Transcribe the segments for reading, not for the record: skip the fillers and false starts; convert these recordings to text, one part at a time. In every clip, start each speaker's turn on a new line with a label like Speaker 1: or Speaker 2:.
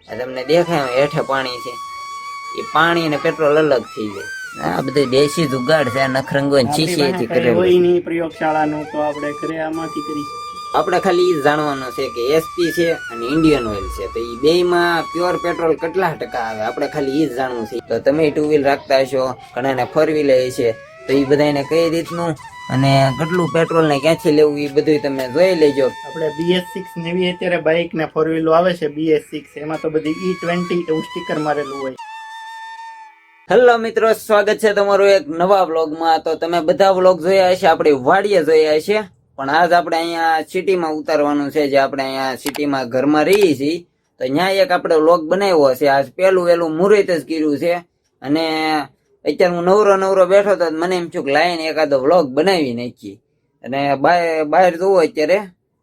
Speaker 1: તમને દેખાય હેઠે પાણી છે, એ પાણી અને પેટ્રોલ અલગ થઈ જાય. આ બધું દેશી જુગાડ છે, નખરંગો શીશીએથી કરેલું.
Speaker 2: પ્રયોગશાળાનું તો આપણે ઘરે આમાંથી કરી
Speaker 1: આપણે ખાલી એ જાણવાનું છે કે એસપી છે અને ઇન્ડિયન ઓઇલ છે, તો એ બેયમાં પ્યોર પેટ્રોલ કેટલા ટકા આવે આપણે ખાલી એ જ જાણવું છે. તો તમે 2 વ્હીલ રાખતા હશો, ઘણાને 4 વ્હીલર છે, તો એ બધાને કઈ રીતનું અને કેટલું પેટ્રોલ ને ક્યાંથી લેવું એ બધું તમે જોઈ લેજો.
Speaker 2: આપણે BS6 નવી અત્યારે બાઇક ને 4 વ્હીલો આવે છે BS6, એમાં તો બધી E20 એવું સ્ટીકર મારેલું હોય.
Speaker 1: હેલો મિત્રો, સ્વાગત છે તમારું એક નવા વ્લોગમાં. તો તમે બધા વ્લોગ જોયા હશે, આપણી વાડીએ જોયા હશે, પણ આજ આપણે અહીંયા સિટીમાં ઉતારવાનું છે. જે આપણે અહીંયા સિટીમાં ઘરમાં રહીએ છીએ, તો ત્યાં એક આપણે વ્લોગ બનાવ્યો છે. આજ પહેલું વહેલું મુહૂર્ત જ કર્યું છે, અને અત્યારે હું નવરો બેઠો તો મને એમ થયું કે લાઈને એકાદો વ્લોગ બનાવી નાખી. અને બહાર જોવો અત્યારે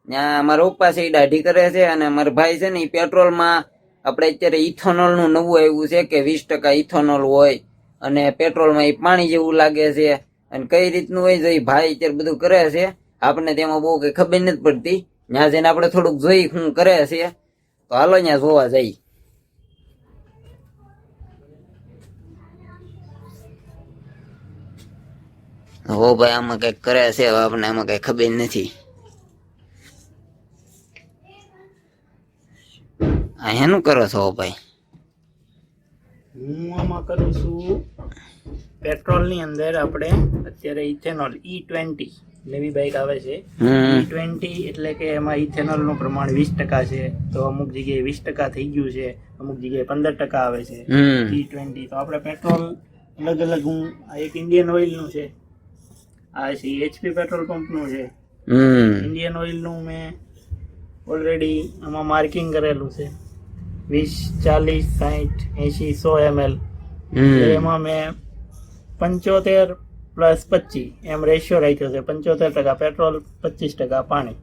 Speaker 1: ત્યાં મારા પપ્પા છે એ દાઢી કરે છે, અને મારા ભાઈ છે ને એ પેટ્રોલમાં આપણે અત્યારે ઇથોનોલ નું નવું આવ્યું છે કે 20% ઇથોનોલ હોય અને પેટ્રોલમાં એ પાણી જેવું લાગે છે, અને કઈ રીતનું હોય તો એ ભાઈ અત્યારે બધું કરે છે. આપણને તેમાં બહુ કઈ ખબર નથી પડતી. ત્યાં જઈને આપણે થોડુંક જોઈ શું કરે છે, તો હાલો ત્યાં જોવા જઈ. હો ભાઈ, આમાં કઈક કરે છે, હવે આપણને આમાં કઈ ખબર નથી. આ હેનું કરો છો ભાઈ?
Speaker 2: હું આમાં કરું છું પેટ્રોલ ની અંદર આપણે અત્યારે ઇથેનોલ E20 નવી બાઇક આવે છે. E20 એટલે કે એમાં ઇથેનોલ નું પ્રમાણ 20% છે, તો અમુક જગ્યાએ 20% થઈ ગયું છે, અમુક જગ્યાએ 15% આવે છે E20. તો આપણે પેટ્રોલ અલગ અલગ, હું આ એક ઇન્ડિયન ઓઇલ નું છે, આ છે HP પેટ્રોલ પંપ નું છે. ઇન્ડિયન ઓઇલ નું મેં ઓલરેડી આમાં માર્કિંગ કરેલું છે 20, 40, 60, 80, 100 ml. એમાં મેં 75 + 25 એમ રેશિયો રાખ્યો છે. 75% પેટ્રોલ, 25% પાણી.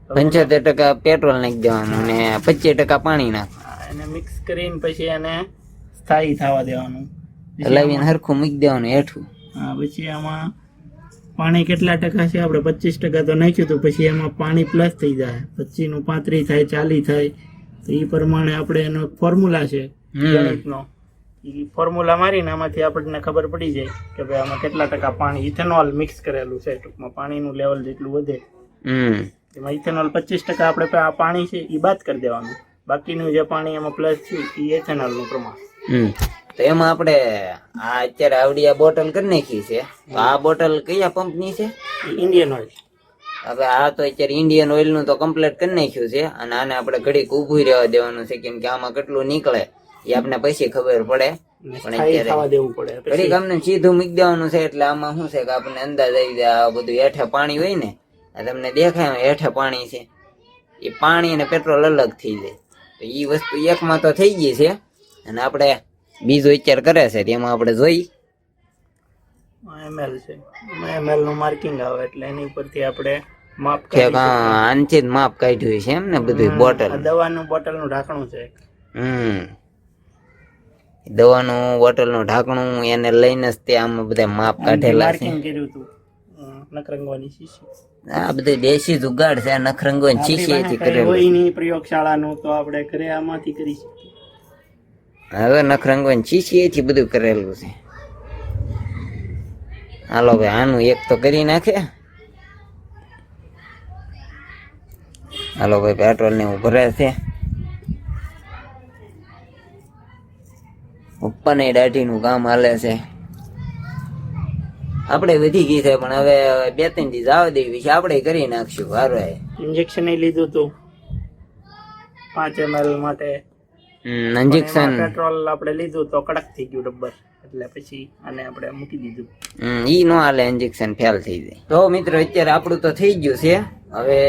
Speaker 1: 75% પેટ્રોલ નાખી દેવાનું અને 25% પાણી નાખવાનું,
Speaker 2: એને મિક્સ કરીને પછી એને સ્થાયી થવા દેવાનું,
Speaker 1: હલાવીને હરખું મૂકી દેવાનું હેઠું.
Speaker 2: હા, પછી આમાં પાણી કેટલા ટકા છે, આપણે 25% તો નાખ્યું, તો પછી એમાં પાણી પ્લસ થઈ જાય, 25 નું 35 થાય, 40 થાય. તો એ પ્રમાણે આપણે એનો ફોર્મ્યુલા છે ગણિતનો, એ ફોર્મ્યુલા મારીને આમાંથી આપણને ખબર પડી જાય કે ભાઈ આમાં કેટલા ટકા પાણી ઇથેનોલ મિક્સ કરેલું છે. ટૂંકમાં પાણીનું લેવલ જેટલું વધે એમાં ઇથેનોલ 25% આપણે પાણી છે એ બાદ કરી દેવાનું, બાકીનું જે પાણી એમાં પ્લસ છે એ ઇથેનોલ નું પ્રમાણ.
Speaker 1: તો એમાં આપણે આ અત્યારે આવડી આ બોટલ કરી નાખી છે, તો આ બોટલ કયા પંપની છે?
Speaker 2: Indian oil.
Speaker 1: હવે આ તો અત્યારે ઇન્ડિયન ઓઇલ નું તો કમ્પ્લીટ કરી નાખ્યું છે, અને આને આપણે ઘડીક ઊભું રહેવા દેવાનું છે, કેમ કે આમાં કેટલું નીકળે એ આપણે પછી ખબર પડે. પણ અત્યારે ઘડીક અમને સીધું મૂકી દેવાનું છે, એટલે આમાં શું છે કે આપણને અંદાજ આવી જાય. આ બધું હેઠે પાણી હોય ને, તમને દેખાય હેઠે પાણી છે, એ પાણી અને પેટ્રોલ અલગ થઈ જાય. તો એ વસ્તુ એકમાં તો થઈ ગઈ છે, અને આપણે બીજો વિચાર કરે છે તેમાં આપણે જોઈ
Speaker 2: ml છે, ml નું માર્કિંગ આવે એટલે એની ઉપરથી આપણે માપ
Speaker 1: આનથી જ માપ કાઢ્યું છે એમ ને બધું. બોટલ
Speaker 2: દવાનું બોટલનું ઢાંકણું છે.
Speaker 1: દવાનું બોટલનું ઢાંકણું એને લઈને જ તે આમાં બધા માપ કાઢેલા છે.
Speaker 2: કર્યું હતું નખરંગવાની શીશી.
Speaker 1: આ બધું દેશી જુગાડ છે, નખરંગવાની શીશીએથી કરેલું.
Speaker 2: કોઈની પ્રયોગશાળાનું તો આપણે ઘરે આમાંથી કરી શકીએ.
Speaker 1: હવે નખરંગવાની શીશીએથી બધું કરેલું છે. હાલો ભાઈ, આનું એક તો કરી નાખે. હાલો ભાઈ, પેટ્રોલ ને એવું ભરે છે. ઉપરની દાઢીનું કામ હાલે છે. આપણે વધી ગઈ છે, પણ હવે 2-3 દી જવા દેવી છે, આપણે કરી નાખશું. હારો
Speaker 2: ઇન્જેક્શન લીધું હતું 5 ml માટે.
Speaker 1: ઇન્જેક્શન
Speaker 2: પેટ્રોલ આપણે લીધું તો કડક થઈ ગયું ડબ્બર, એટલે પછી આને આપણે મૂકી દીધું.
Speaker 1: ઈ નો હાલે, ઇન્જેક્શન ફેલ થઈ જાય. તો મિત્રો અત્યારે આપણું તો થઈ ગયું છે. હવે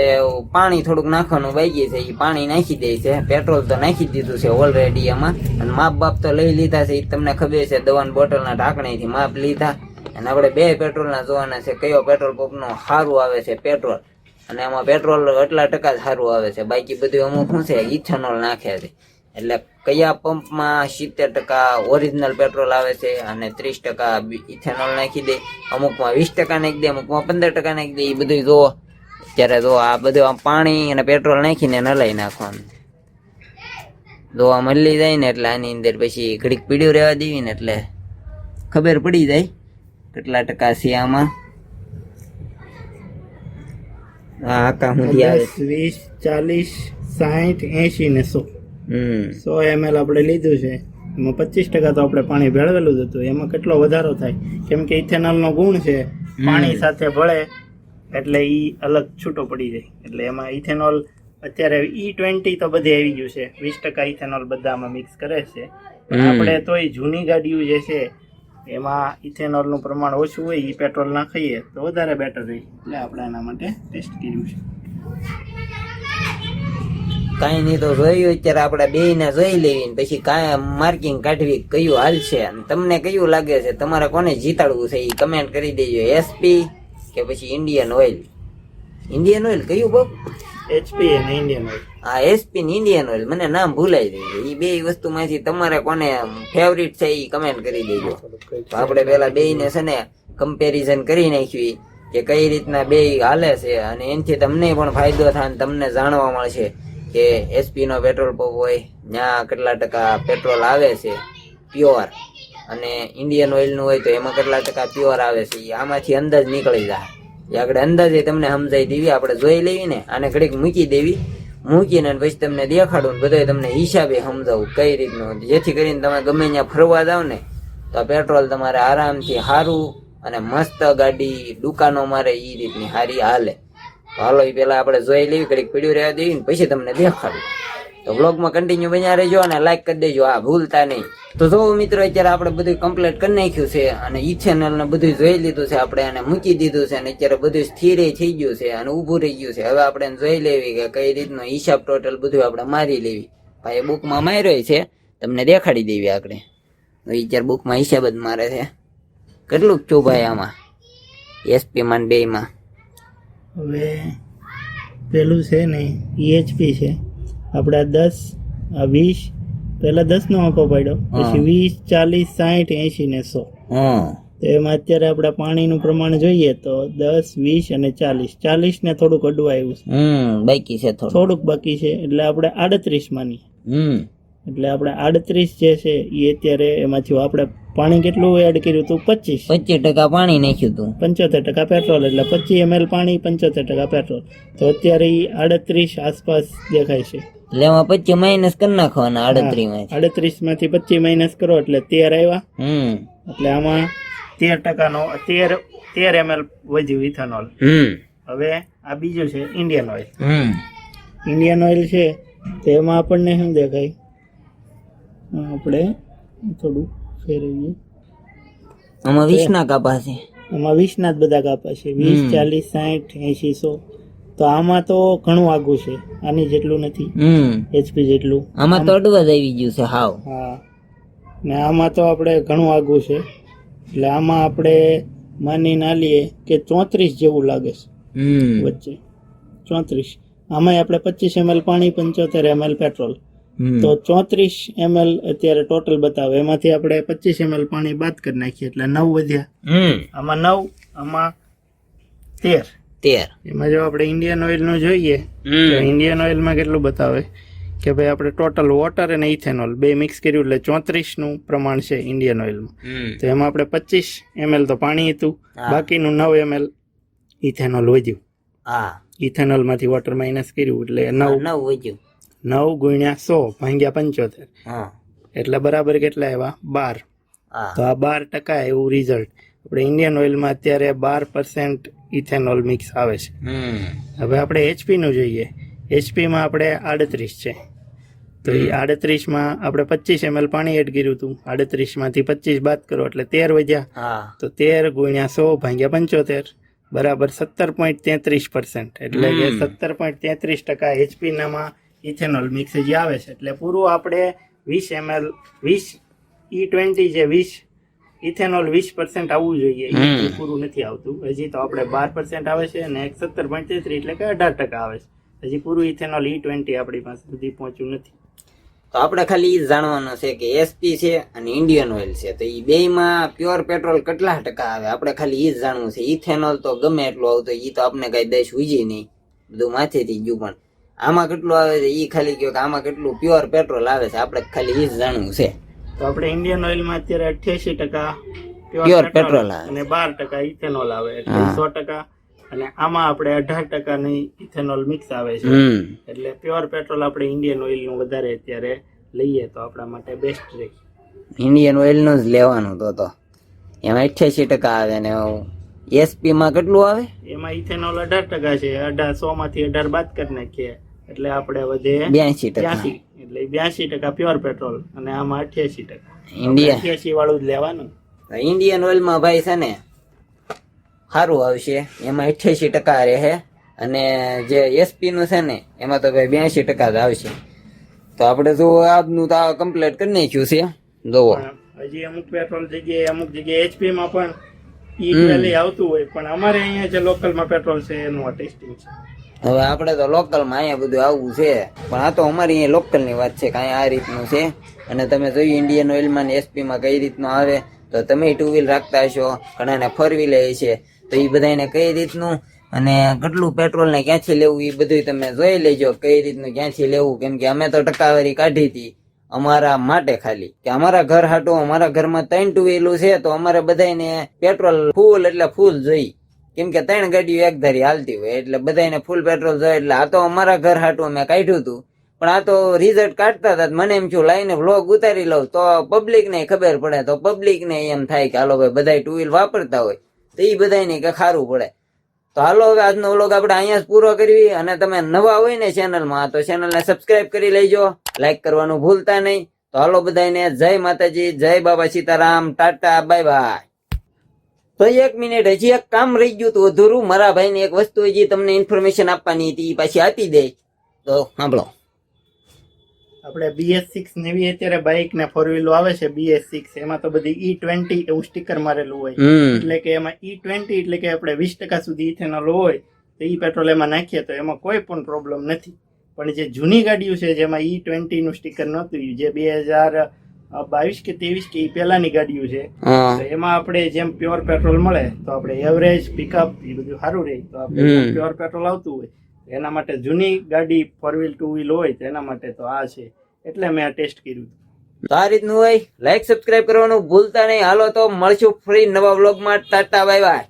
Speaker 1: પાણી થોડુંક નાખવાનું બાકી છે, એ પાણી નાખી દે છે. પેટ્રોલ તો નાખી દીધું છે ઓલરેડી એમાં, અને માપ બાપ તો લઈ લીધા છે. એ તમને ખબર છે, દવાની બોટલના ઢાંકણીથી માપ લીધા. અને આપણે 2 પેટ્રોલના જોવાના છે, કયો પેટ્રોલ પંપનો સારું આવે છે પેટ્રોલ, અને એમાં પેટ્રોલ એટલા ટકા જ સારું આવે છે. બાકી બધું અમુક શું છે ઇથેનોલ નાખે છે, એટલે કયા પંપમાં 70% ઓરિજિનલ પેટ્રોલ આવે છે અને 30% ઇથેનોલ નાખી દે, અમુકમાં 20% નાખી દે, અમુકમાં 15% નાખી દે. એ બધું જોવો ત્યારે જો આ બધું પાણી અને પેટ્રોલ નાખીને નલાઈ નાખવાનું. જોવા મળી જાય ને એટલે આની અંદર પછી ઘડીક પીડ્યું રહેવા દેવી ને એટલે ખબર પડી જાય કેટલા ટકા છે આમાં. હા આકા સુધી આવે
Speaker 2: 10, 20, 40, 60, 80 ને 100. 100 ml આપણે લીધું છે, એમાં 25% તો આપણે પાણી ભેળવેલું જ હતું. એમાં કેટલો વધારો થાય કેમ કે ઇથેનોલનો ગુણ છે પાણી સાથે ભળે એટલે ઈ અલગ છૂટો પડી જાય. એટલે એમાં ઇથેનોલ અત્યારે E20 તો બધે આવી ગયું છે, 20% ઇથેનોલ બધામાં મિક્સ કરે છે. પણ આપણે તોય જૂની ગાડીઓ જે છે એમાં ઇથેનોલનું પ્રમાણ ઓછું હોય, એ પેટ્રોલ નાખીએ તો વધારે બેટર રહે. એટલે આપણે એના માટે ટેસ્ટ કર્યું છે.
Speaker 1: કાંઈ નહીં તો જોયું અત્યારે આપણે બેયને જોઈ લેવી પછી કાંઈ માર્કિંગ કાઢવી કયું હાલશે અને તમને કયું લાગે છે, તમારે કોને જીતાડવું છે એ કમેન્ટ કરી દેજો. એસપી કે પછી ઇન્ડિયન ઓઇલ? ઇન્ડિયન ઓઇલ કયું બાપ?
Speaker 2: HP અને ઇન્ડિયન ઓઇલ.
Speaker 1: હા એસપી ને ઇન્ડિયન ઓઇલ, મને નામ ભૂલાઈ ગયું. એ બે વસ્તુમાંથી તમારે કોને ફેવરિટ છે એ કમેન્ટ કરી દેજો. તો આપણે પેલા બેયને છે ને કમ્પેરિઝન કરી નાખ્યું કે કઈ રીતના બે હાલે છે અને એનાથી તમને પણ ફાયદો થાય અને તમને જાણવા મળશે કે એસપી નો પેટ્રોલ પંપ હોય ત્યાં કેટલા ટકા પેટ્રોલ આવે છે પ્યોર અને ઇન્ડિયન ઓઇલ નું હોય તો એમાં કેટલા ટકા પ્યોર આવે છે. આમાંથી અંદાજ નીકળી જાય. એ આપણે અંદાજે તમને સમજાઈ દેવી, આપણે જોઈ લેવી ને આને ઘડીક મૂકી દેવી, મૂકીને પછી તમને દેખાડું ને બધું તમને હિસાબે સમજાવું કઈ રીતનું, જેથી કરીને તમે ગમે ત્યાં ફરવા જાવ ને તો પેટ્રોલ તમારે આરામથી સારું અને મસ્ત ગાડી દુકાનો મારે એ રીતની સારી હાલે. તો હાલો એ પેલા આપણે જોઈ લેવી, ઘડીક પીડ્યું રહેવા દેવી ને પછી તમને દેખાડું. તો બ્લોગમાં કન્ટિન્યુ બન્યા રહેજો અને લાઈક કરી દેજો, આ ભૂલતા નહીં. તો જો મિત્રો અત્યારે આપણે બધું કમ્પ્લીટ કરી નાખ્યું છે અને ઇથેનોલ ને બધું જોઈ લીધું છે, આપણે એને મૂકી દીધું છે અને અત્યારે બધું સ્થિર થઈ ગયું છે અને ઊભું રહી ગયું છે. હવે આપણે જોઈ લેવી કે કઈ રીતનો હિસાબ ટોટલ બધું આપણે મારી લેવી. ભાઈ બુકમાં માર્યો છે, તમને દેખાડી દેવી. આપણે અત્યારે બુકમાં હિસાબ જ મારે છે. કેટલું છું ભાઈ આમાં એસપી માં બે માં?
Speaker 2: હવે પેલું છે ને EHP છે, આપણે 10, 20, પહેલા 10 નો આંકો પાડ્યો, પછી 20, 40, 60, 80 ને 100. તો એમાં અત્યારે આપણે પાણીનું પ્રમાણ જોઈએ તો 10, 20 અને 40. 40 ને થોડુંક અડવા આવ્યું છે,
Speaker 1: બાકી છે
Speaker 2: થોડુંક બાકી છે, એટલે આપણે 38 માની. એટલે આપણે 38 જે છે એ અત્યારે એમાંથી આપણે પાણી કેટલું એડ કર્યું હતું?
Speaker 1: 25% પાણી નાખ્યું હતું,
Speaker 2: 75% પેટ્રોલ, એટલે 25 ml પાણી 75% પેટ્રોલ. તો અત્યારે એ 38 આસપાસ દેખાય છે.
Speaker 1: એટલે એમાં 25 માઇનસ કરી નાખવાના 38 માંથી.
Speaker 2: 38 માંથી 25 માઇનસ કરો એટલે 13 આવ્યા. એટલે આમાં 13% નો 13 ml વધ્યું ઇથેનોલ. હવે આ બીજું છે ઇન્ડિયન ઓઇલ. ઇન્ડિયન ઓઇલ છે તો એમાં આપણને શું દેખાય? આપણે થોડું ફેરવીએ.
Speaker 1: આમાં 20 ના કાપા છે,
Speaker 2: આમાં 20 ના જ બધા કાપા છે, 20, 40, 60, 80, 100. તો આમાં તો ઘણું આગું છે, આની જેટલું નથી, HP જેટલું.
Speaker 1: આમાં તો અડવા જ આવી ગયું છે હાવ.
Speaker 2: હા, ને આમાં તો આપણે ઘણું આગું છે. એટલે આમાં આપણે માની ના લઈએ કે 34 જેવું લાગે છે વચ્ચે, 34. આમાં આપણે 25 ml પાણી, 75 ml પેટ્રોલ, તો 34 ml અત્યારે ટોટલ બતાવે. એમાંથી આપણે 25 ml પાણી બાદ કરી નાખીએ એટલે 9 વધ્યા. આમાં 9, આમાં 13. એમાં જો આપણે ઇન્ડિયન ઓઇલ નું જોઈએ તો ઇન્ડિયન ઓઇલ માં કેટલું બતાવે કે ભાઈ આપણે ટોટલ વોટર અને ઇથેનોલ બે મિક્સ કર્યું એટલે 34 નું પ્રમાણ છે ઇન્ડિયન ઓઇલમાં. તો એમાં આપણે 25 ml તો પાણી હતું, બાકીનું 9 ml ઇથેનોલ વધ્યું. ઇથેનોલ માંથી વોટર માઇનસ કર્યું એટલે 9 વધ્યું. 9 ગુણ્યા 100 ભાગ્યા 75 એટલે બરાબર કેટલા આવ્યા? 12. તો આ 12% એવું રિઝલ્ટ. આપણે ઇન્ડિયન ઓઇલમાં અત્યારે 12% ઇથેનોલ મિક્સ આવે છે. હવે આપણે HP નું જોઈએ. HP માં આપણે 38 છે, તો એ 38 માં આપણે 25 ml પાણી એડ કર્યું હતું, 38 માંથી 25 બાદ કરો એટલે 13 વધ્યા. તો 13 ગુણ્યા 100 ભાગ્યા 75 બરાબર 17.33%. એટલે કે 17.33% HP નામાં ઇથેનોલ મિક્સ જે આવે છે. એટલે પૂરું આપણે 20 ml 20 E20 જે 20 ઇથેનોલ 20% આવવું જોઈએ, એ પૂરું નથી આવતું. હજી તો આપણે 12% આવે છે અને 17.33 એટલે કે 18% આવે છે. હજી પૂરું ઇથેનોલ E20 આપણી પાસે સુધી પહોંચ્યું નથી.
Speaker 1: તો આપણે ખાલી એ જાણવાનું છે કે એસપી છે અને ઇન્ડિયન ઓઇલ છે, તો એ બેયમાં પ્યોર પેટ્રોલ કેટલા ટકા આવે આપણે ખાલી એ જ જાણવું છે. ઇથેનોલ તો ગમે એટલું આવતું, એ તો આપણે કઈ દેશ ઉજી નહીં, બધું માથેથી ગયું. પણ આમાં કેટલું આવે છે ઈ ખાલી કયો કે આમાં કેટલું પ્યોર પેટ્રોલ આવે છે આપણે ખાલી ઈ જ જાણવું છે.
Speaker 2: તો આપણે ઇન્ડિયન ઓઇલમાં અત્યારે 88%
Speaker 1: Pure
Speaker 2: પ્યોર
Speaker 1: petrol
Speaker 2: પેટ્રોલ
Speaker 1: આવે.
Speaker 2: અને 12% ઇથેનોલ આવે એટલે 100%, અને આમાં આપણે 18% ની ઇથેનોલ મિક્સ આવે છે. એટલે પ્યોર પેટ્રોલ આપણે ઇન્ડિયન ઓઇલ નું વધારે અત્યારે લઈએ તો આપણા માટે બેસ્ટ રહે.
Speaker 1: ઇન્ડિયન ઓઇલ નું જ લેવાનું તો એમાં 88% આવે ને એસપી માં કેટલું આવે?
Speaker 2: એમાં ઇથેનોલ 18% છે. 100 માંથી 18 બાદ કરી નાખીએ એટલે આપણે વધે
Speaker 1: 82%.
Speaker 2: 82, એટલે 82% પ્યોર પેટ્રોલ અને આમાં 88%.
Speaker 1: ઇન્ડિયન
Speaker 2: 88 વાળું જ લેવાનું.
Speaker 1: ઇન્ડિયન ઓઇલ માં ભાઈ છે ને સારું આવશે, એમાં 88% રહે, અને જે એસપી નું છે ને એમાં તો ભાઈ 82% જ આવશે. તો આપણે જો આજનું તો કમ્પ્લીટ કરી નાખ્યું છે જોવો.
Speaker 2: પણ હજી અમુક પેટ્રોલ જગ્યાએ અમુક જગ્યાએ એચપી માં પણ E12 આવતું હોય, પણ અમારે અહીંયા જે લોકલમાં પેટ્રોલ છે એનું ટેસ્ટિંગ છે.
Speaker 1: હવે આપણે તો લોકલમાં અહીંયા બધું આવવું છે, પણ આ તો અમારી અહીંયા લોકલની વાત છે કે અહીંયા આ રીતનું છે. અને તમે જોયું ઇન્ડિયન ઓઇલમાં ને એસપીમાં કઈ રીતનું આવે, તો તમે 2 વ્હીલ રાખતા હશો, ઘણાને 4 વ્હીલ છે, તો એ બધાને કઈ રીતનું અને કેટલું પેટ્રોલ ને ક્યાંથી લેવું એ બધું તમે જોઈ લેજો કઈ રીતનું ક્યાંથી લેવું. કેમ કે અમે તો ટકાવારી કાઢી હતી અમારા માટે ખાલી, કે અમારા ઘર હાટું, અમારા ઘરમાં 3 2 વ્હીલું છે, તો અમારે બધાને પેટ્રોલ ફૂલ એટલે ફૂલ જોઈ. કેમ કે 3 ગાડીઓ એક ધારી હાલતી હોય એટલે બધાને ફૂલ પેટ્રોલ જોઈએ. એટલે આ તો અમારા ઘર હાટું અમે કાઢ્યું હતું, પણ આ તો રિઝલ્ટ કાઢતા હતા મને એમ છું લાઈને વ્લોગ ઉતારી લઉં તો પબ્લિક ને ખબર પડે, તો પબ્લિક ને એમ થાય કે હાલો ભાઈ બધા 2 વ્હીલ વાપરતા હોય તો એ બધાને કે ખારું પડે. તો હાલો હવે આજનો વ્લોગ આપણે અહીંયા જ પૂરો કરવી. અને તમે નવા હોય ને ચેનલમાં તો ચેનલને સબસ્ક્રાઇબ કરી લેજો, લાઈક કરવાનું ભૂલતા નહીં. તો હાલો બધાને જય માતાજી, જય બાબા સીતારામ, ટાટા, બાય બાય. તો 1 મિનિટ હજી એક કામ રહી ગયું હતું અધૂરું. મારા ભાઈને એક વસ્તુ હજી તમને ઇન્ફોર્મેશન આપવાની હતી, પાછી આપી દે તો સાંભળો.
Speaker 2: આપણે BS6 નેવી અત્યારે બાઇક ને 4 વ્હીલો આવે છે BS6, એમાં તો બધી E20 એવું સ્ટીકર મારેલું હોય. એટલે કે એમાં E20 એટલે કે આપણે 20% સુધી ઇથેનોલ હોય તો ઈ પેટ્રોલ એમાં નાખીએ તો એમાં કોઈ પણ પ્રોબ્લેમ નથી. પણ જે જૂની ગાડીઓ છે જેમાં E20 નું સ્ટીકર નહોતું, જે 2022 કે 23 કે પહેલાની ગાડીઓ છે, તો એમાં આપણે જેમ પ્યોર પેટ્રોલ મળે તો આપણે એવરેજ પિકઅપ એ બધું સારું રહે. તો આપણે પ્યોર પેટ્રોલ આવતું હોય એના માટે જૂની ગાડી 4 વ્હીલ 2 વ્હીલ હોય તો એના માટે તો આ છે, એટલે મેં આ ટેસ્ટ કર્યું.
Speaker 1: તો આ રીતનું હોય, લાઈક સબસ્ક્રાઇબ કરવાનું ભૂલતા નહીં. હાલો તો મળશું ફરી નવા વ્લોગમાં. Tata, bye bye.